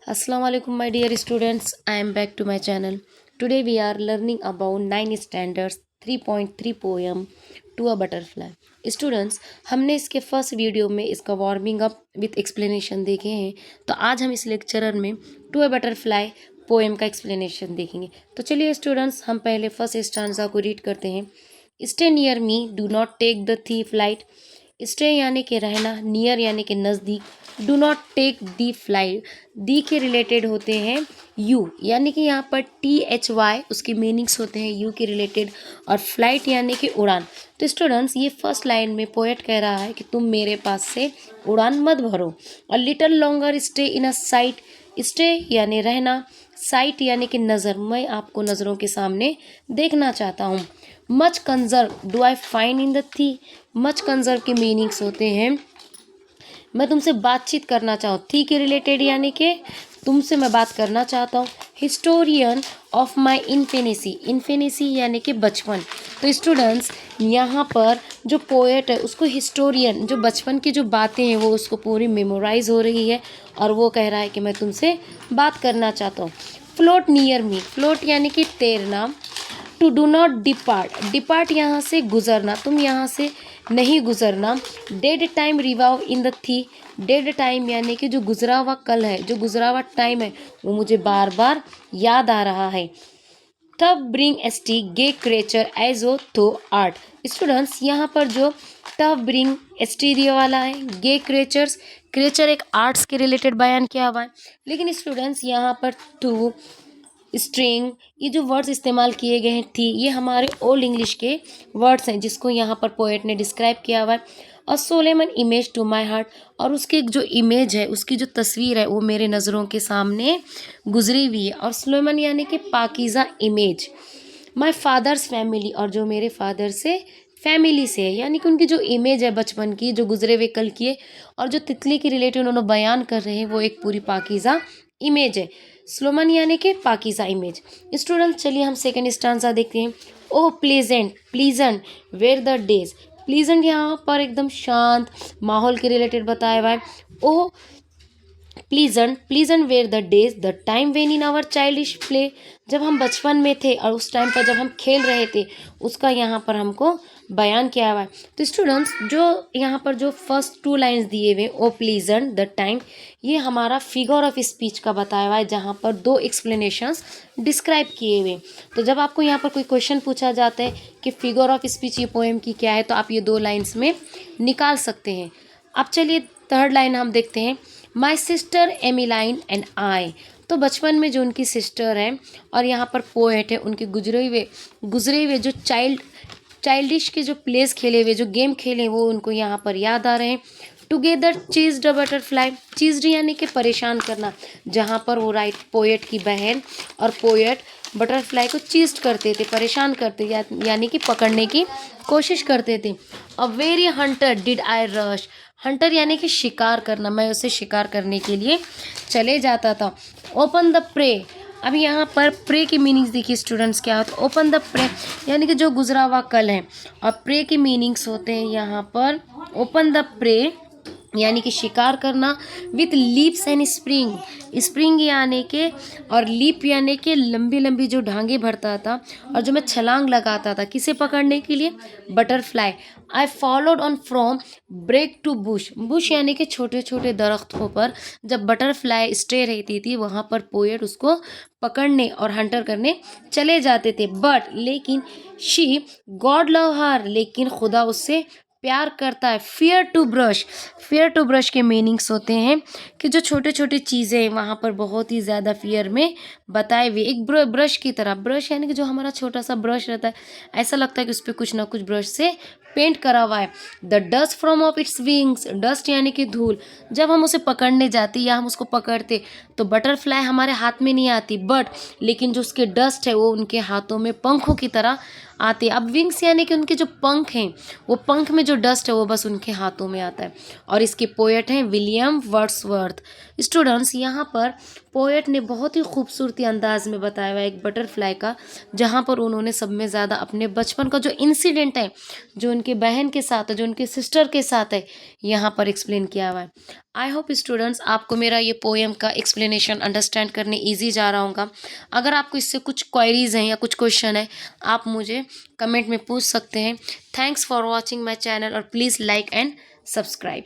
Assalamu alaikum my dear students. I am back to my channel. Today we are learning about 9 standards 3.3 poem to a butterfly. Students, हमने इसके first video में इसका warming up with explanation देखे हैं। तो आज हम इस लेक्चरर में टू अ बटरफ्लाई पोएम का एक्सप्लेनेशन देखेंगे। तो चलिए स्टूडेंट्स, हम पहले फर्स्ट स्टांजा को रीड करते हैं। Stay near me, do not take the thief light. Stay यानी कि रहना, नियर यानी कि नज़दीक, do not take the flight. The के रिलेटेड होते हैं यू, यानी कि यहाँ पर THY उसके मीनिंग्स होते हैं यू के रिलेटेड, और फ्लाइट यानी कि उड़ान। तो स्टूडेंट्स, ये फर्स्ट लाइन में पोएट कह रहा है कि तुम मेरे पास से उड़ान मत भरो। और little longer stay in a site. Stay यानी रहना, साइट यानी कि नज़र, मैं आपको नज़रों के सामने देखना चाहता हूँ। Much conserve do I find in the थी। मच कंजर्व के मीनिंग्स होते हैं मैं तुमसे बातचीत करना चाहूँ, थी के रिलेटेड यानी कि तुमसे मैं बात करना चाहता हूँ। हिस्टोरियन ऑफ माई इन्फेनेसी, इन्फेनेसी यानी कि बचपन। तो स्टूडेंट्स, यहाँ पर जो पोएट है उसको हिस्टोरियन, जो बचपन की जो बातें हैं वो उसको पूरी मेमोराइज हो रही है, और वो कह रहा है कि मैं तुमसे बात करना चाहता हूँ। फ्लोट नियर मी, फ्लोट यानी कि तैरना। To do not depart, depart यहाँ से गुजरना, तुम यहाँ से नहीं गुजरना। Dead time revive in the थी, डेड टाइम यानी कि जो गुजरा हुआ कल है, जो गुजरा हुआ टाइम है वो मुझे बार बार याद आ रहा है। तब ब्रिंग एसटी गे क्रेचर एज ओ थो आर्ट। स्टूडेंट्स, यहाँ पर जो तब ब्रिंग एसटी दिया वाला है, गे क्रेचर्स, क्रेचर एक आर्ट्स के रिलेटेड बयान किया हुआ है। लेकिन स्टूडेंट्स, यहाँ पर टू, स्ट्रिंग, ये जो वर्ड्स इस्तेमाल किए गए हैं थी, ये हमारे ओल्ड इंग्लिश के वर्ड्स हैं जिसको यहाँ पर पोएट ने डिस्क्राइब किया हुआ है। और सोलेमन इमेज टू माई हार्ट, और उसकी जो इमेज है, उसकी जो तस्वीर है वो मेरे नज़रों के सामने गुजरी हुई है। और सोलेमन यानी कि Pakeezah image. My father's family, और जो मेरे फादर से फैमिली से है, यानी कि उनकी जो इमेज है बचपन की, जो गुजरे हुए कल की है, और जो तितली के रिलेटेड उन्होंने बयान कर रहे हैं वो एक पूरी पाकीज़ा इमेज है। स्लोमन यानी कि पाकीज़ा इमेज। स्टूडेंट, चलिए हम सेकंड स्टांजा देखते हैं। Oh pleasant, pleasant were the days. Pleasant यहाँ पर एकदम शांत माहौल के रिलेटेड बताया हुआ है। Oh pleasant, pleasant were the days the time when in our childish play. जब हम बचपन में थे और उस टाइम पर जब हम खेल रहे थे, उसका यहाँ पर हमको बयान किया हुआ है। तो स्टूडेंट्स, जो यहाँ पर जो फर्स्ट टू लाइंस दिए हुए ओ प्लीजेंट द टाइम, ये हमारा फिगर ऑफ स्पीच का बताया हुआ है, जहाँ पर दो एक्सप्लेनेशंस डिस्क्राइब किए हुए। तो जब आपको यहाँ पर कोई क्वेश्चन पूछा जाता है कि फिगर ऑफ स्पीच ये पोएम की क्या है, तो आप ये दो लाइन्स में निकाल सकते हैं। अब चलिए थर्ड लाइन हम देखते हैं। My sister Emmeline and I. तो बचपन में जो उनकी सिस्टर है और यहाँ पर पोएट है, उनके गुजरे हुए जो चाइल्डिश के जो प्लेस खेले हुए, जो गेम खेले, वो उनको यहाँ पर याद आ रहे हैं। टुगेदर चीज्ड अ बटरफ्लाई, चीज्ड यानी कि परेशान करना, जहाँ पर वो राइट पोएट की बहन और पोएट बटरफ्लाई को चीज्ड करते थे, परेशान करते, यानी कि पकड़ने की कोशिश करते थे। A very Hunter did I rush, Hunter यानी कि शिकार करना, मैं उसे शिकार करने के लिए चले जाता था। ओपन द प्रे, अब यहाँ पर प्रे की मीनिंग्स देखिए स्टूडेंट्स क्या होता है। ओपन द प्रे यानी कि जो गुजरा हुआ कल है, और प्रे के मीनिंग्स होते हैं यहाँ पर ओपन द प्रे यानी कि शिकार करना, with leaps and spring, spring यानी के और लीप यानी कि लंबी लंबी जो ढांगे भरता था, और जो मैं छलांग लगाता था किसे पकड़ने के लिए, butterfly. I followed on from break to bush, bush यानी कि छोटे छोटे दरख्तों पर जब बटरफ्लाई स्टे रहती थी, वहाँ पर पोएट उसको पकड़ने और हंटर करने चले जाते थे। बट लेकिन शी गॉड लव हर, लेकिन खुदा उससे प्यार करता है। Fear to brush, fear to brush के मीनिंग्स होते हैं कि जो छोटे छोटे चीज़ें हैं वहाँ पर बहुत ही ज़्यादा फियर में बताए हुए, एक ब्रश की तरह। ब्रश यानी कि जो हमारा छोटा सा ब्रश रहता है, ऐसा लगता है कि उस पर कुछ ना कुछ ब्रश से पेंट करा हुआ है। The dust from of its wings, dust यानी कि धूल, जब हम उसे पकड़ने जाते या हम उसको पकड़ते तो बटरफ्लाई हमारे हाथ में नहीं आती, बट लेकिन जो उसके डस्ट है वो उनके हाथों में पंखों की तरह आते हैं। अब विंग्स यानी कि उनके जो पंख हैं, वो पंख में जो डस्ट है वो बस उनके हाथों में आता है। और इसके पोएट हैं विलियम वर्ड्सवर्थ। स्टूडेंट्स, यहाँ पर पोएट ने बहुत ही खूबसूरती अंदाज में बताया हुआ है एक बटरफ्लाई का, जहाँ पर उन्होंने सब में ज़्यादा अपने बचपन का जो इंसिडेंट है, जो उनके बहन के साथ है, जो उनके सिस्टर के साथ है, यहाँ पर एक्सप्लेन किया हुआ है। आई होप स्टूडेंट्स आपको मेरा ये पोएम का एक्सप्लेनेशन अंडरस्टैंड करने ईजी जा रहा होगा। अगर आपको इससे कुछ क्वेरीज हैं या कुछ क्वेश्चन है, आप मुझे कमेंट में पूछ सकते हैं। Thanks for watching my channel और प्लीज़ लाइक एंड सब्सक्राइब।